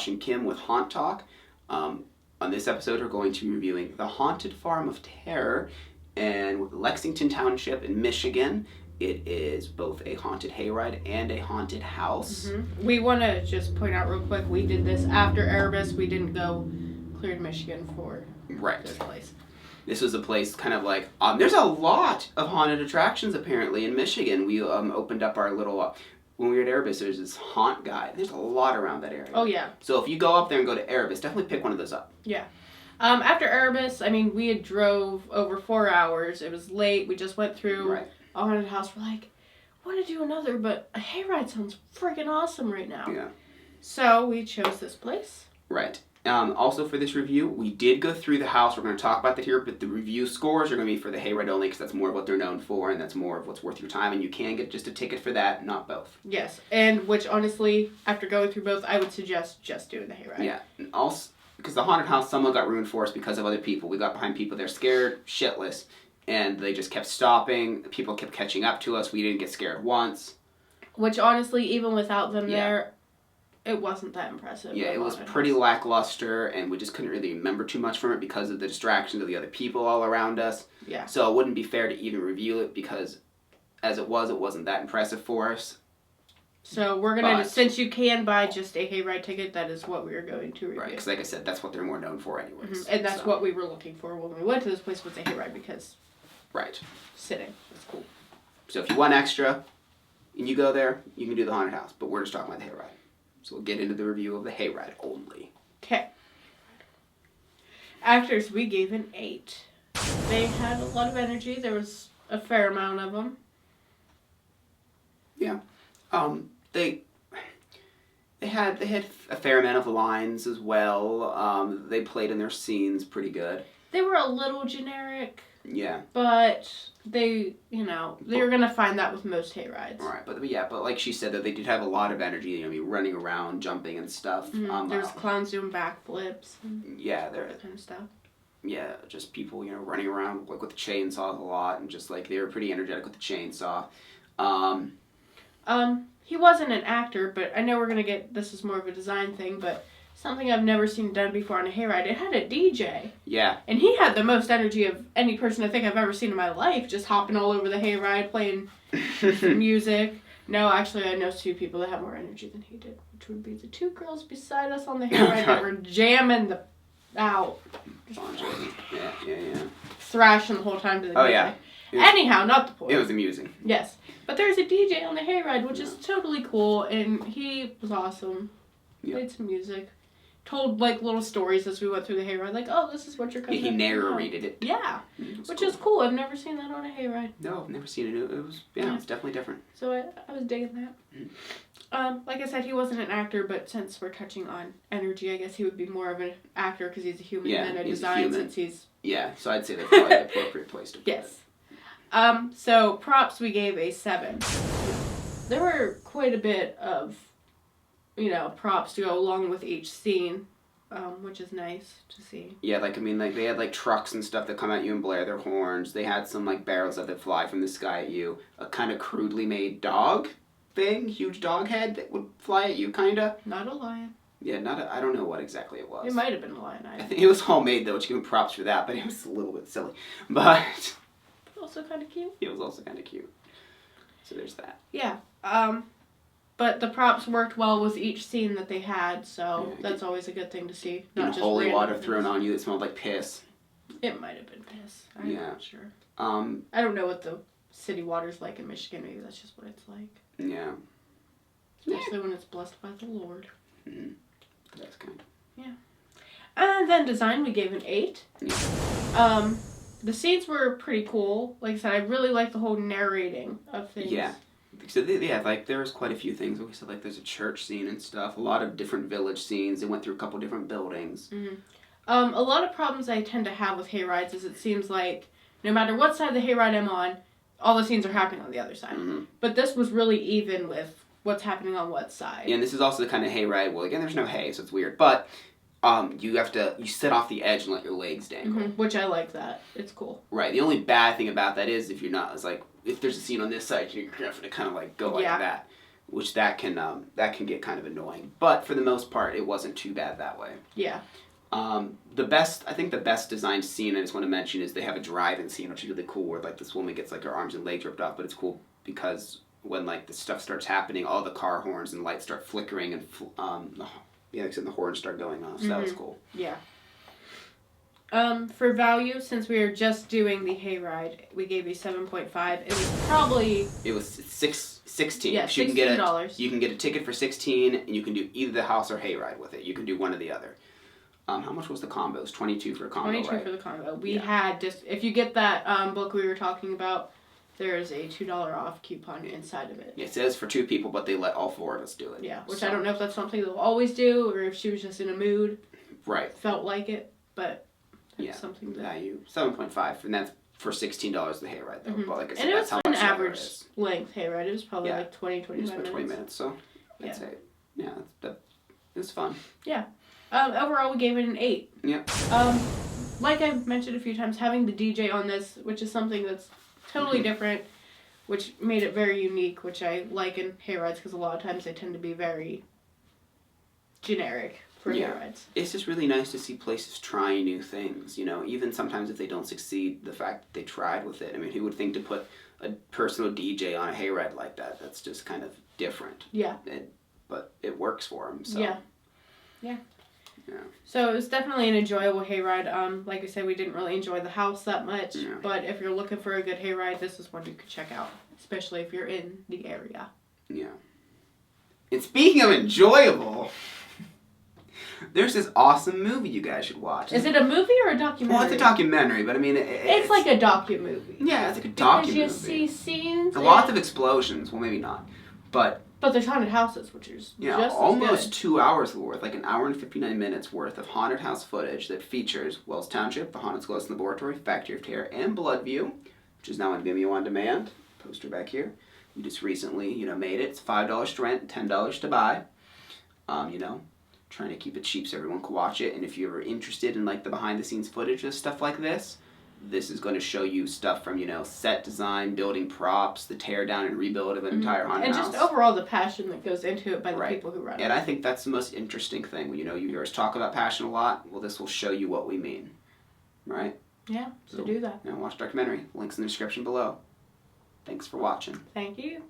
Josh and Kim with Haunt Talk. On this episode, we're going to be reviewing The Haunted Farm of Terror in Lexington Township in Michigan. It is both a haunted hayride and a haunted house. Mm-hmm. We want to just point out real quick, we did this after Erebus. We didn't go clear to Michigan for this place. This was a place kind of like, there's a lot of haunted attractions apparently in Michigan. We opened up our little, when we were at Erebus, there's this haunt guide. There's a lot around that area. Oh, yeah. So if you go up there and go to Erebus, definitely pick one of those up. Yeah. After Erebus, we had drove over 4 hours. It was late. We just went through a haunted house. We're like, want to do another, but a hayride sounds freaking awesome right now. Yeah. So we chose this place. Right. Also for this review, we did go through the house. We're going to talk about that here, but the review scores are going to be for the hayride only because that's more of what they're known for and that's more of what's worth your time, and you can get just a ticket for that, not both. Yes, and which honestly, after going through both, I would suggest just doing the hayride. Yeah, and also, because the haunted house, someone got ruined for us because of other people. We got behind people, they're scared shitless, and they just kept stopping. People kept catching up to us. We didn't get scared once. Which honestly, even without them there, it wasn't that impressive. Yeah, it was pretty lackluster, and we just couldn't really remember too much from it because of the distractions of the other people all around us. Yeah. So it wouldn't be fair to even review it because, as it wasn't that impressive for us. So we're going to, since you can buy just a hayride ticket, that is what we are going to review. Right, because like I said, that's what they're more known for anyways. Mm-hmm. And that's what we were looking for when we went to this place, was a hayride, because sitting is cool. So if you want extra and you go there, you can do the haunted house, but we're just talking about the hayride. So we'll get into the review of the hayride only. Okay. Actors, we gave an 8. They had a lot of energy. There was a fair amount of them. Yeah. They had a fair amount of lines as well. They played in their scenes pretty good. They were a little generic. Yeah. But they, they're going to find that with most hayrides. Right, but like she said, that they did have a lot of energy, running around, jumping and stuff. Mm-hmm. There's clowns doing backflips. And that kind of stuff. Yeah, just people, running around like with the chainsaws a lot, and just like they were pretty energetic with the chainsaw. He wasn't an actor, but I know we're going to get, this is more of a design thing, but something I've never seen done before on a hayride. It had a DJ. Yeah. And he had the most energy of any person I think I've ever seen in my life, just hopping all over the hayride, playing music. No, actually, I know 2 people that have more energy than he did, which would be the 2 girls beside us on the hayride that were jamming out. Yeah. Thrashing the whole time to the music. Yeah. Anyhow, not the point. It was amusing. Yes. But there's a DJ on the hayride, which is totally cool, and he was awesome. Played some music. Told, little stories as we went through the hayride, oh, this is what you're coming He narrated it. Yeah. Which is cool. I've never seen that on a hayride. No, I've never seen it. It was, it's definitely different. So I was digging that. Mm-hmm. Like I said, he wasn't an actor, but since we're touching on energy, I guess he would be more of an actor because he's a human than a design, since he's... Yeah, so I'd say that's probably the appropriate place to put it. Yes. So props, we gave a 7. There were quite a bit of, props to go along with each scene, which is nice to see. Yeah, they had, trucks and stuff that come at you and blare their horns. They had some, barrels that fly from the sky at you. A kind of crudely made dog thing, huge dog head that would fly at you, kind of. Not a lion. Yeah, I don't know what exactly it was. It might have been a lion. I think it was homemade, though, which give him props for that, but it was a little bit silly. But also kind of cute. It was also kind of cute. So there's that. Yeah. But the props worked well with each scene that they had, so that's always a good thing to see. Not just holy water thrown on you that smelled like piss. It might have been piss. I'm not sure. I don't know what the city water's like in Michigan. Maybe that's just what it's like. Yeah. Especially when it's blessed by the Lord. Mm-hmm. That's kind of. Yeah. And then design, we gave an 8. Yeah. The scenes were pretty cool. Like I said, I really like the whole narrating of things. Yeah. So there was quite a few things. Like we said, there's a church scene and stuff. A lot of different village scenes. They went through a couple different buildings. Mm-hmm. A lot of problems I tend to have with hayrides is it seems like no matter what side of the hayride I'm on, all the scenes are happening on the other side. Mm-hmm. But this was really even with what's happening on what side. Yeah, and this is also the kind of hayride. Well, again, there's no hay, so it's weird. But you sit off the edge and let your legs dangle. Mm-hmm. Which I like that. It's cool. Right. The only bad thing about that is if you're not, it's if there's a scene on this side, you're going to kind of go like that. which that can get kind of annoying. But for the most part, it wasn't too bad that way. Yeah. I think the best designed scene I just want to mention is they have a drive-in scene, which is really cool, where like this woman gets like her arms and legs ripped off. But it's cool because when like the stuff starts happening, all the car horns and lights start flickering, and like I said, the horns start going off. So that was cool. Yeah. For value, since we were just doing the hayride, we gave you 7.5. It was 16. Yeah, So $16. You can get a ticket for 16, and you can do either the house or hayride with it. You can do one or the other. How much was the combo? It was 22 for a combo, 22 right? for the combo. We had if you get that book we were talking about, there is a $2 off coupon inside of it. It says for 2 people, but they let all 4 of us do it. Yeah, which I don't know if that's something they'll always do, or if she was just in a mood. Right. Felt like it, but yeah, something that value 7.5, and that's for $16 the hayride though. But like I said, and it that's was how an much average length hayride. It was probably like 20-25 minutes. 20 minutes, so I'd say it was fun. Yeah. Overall, we gave it an 8. Yeah. Like I've mentioned a few times, having the DJ on this, which is something that's totally different, which made it very unique, which I like in hayrides because a lot of times they tend to be very generic for hayrides. It's just really nice to see places trying new things, you know, even sometimes if they don't succeed, the fact that they tried with it. I mean, who would think to put a personal DJ on a hayride like that? That's just kind of different. Yeah. But it works for them, so. Yeah. So it was definitely an enjoyable hayride. Like I said, we didn't really enjoy the house that much, but if you're looking for a good hayride, this is one you could check out, especially if you're in the area. Yeah. And speaking of enjoyable, there's this awesome movie you guys should watch. Is it a movie or a documentary? Well, it's a documentary, but I mean... It's like a docu-movie. Yeah, it's like a docu-movie. Because you see scenes... Lots of explosions. Well, maybe not. But there's haunted houses, which is just almost as good. 2 hours worth, like an hour and 59 minutes worth of haunted house footage that features Wells Township, the Haunted Skeletons Laboratory, Factory of Terror, and Bloodview, which is now on Vimeo on demand. Poster back here. We just recently, made it. It's $5 to rent, $10 to buy. Trying to keep it cheap so everyone can watch it. And if you're interested in like the behind-the-scenes footage of stuff like this is going to show you stuff from, set design, building props, the tear down and rebuild of an entire haunted house. And just overall the passion that goes into it by the people who run it. And I think that's the most interesting thing. You hear us talk about passion a lot. Well, this will show you what we mean. Right? Yeah, so do that. Watch the documentary. Links in the description below. Thanks for watching. Thank you.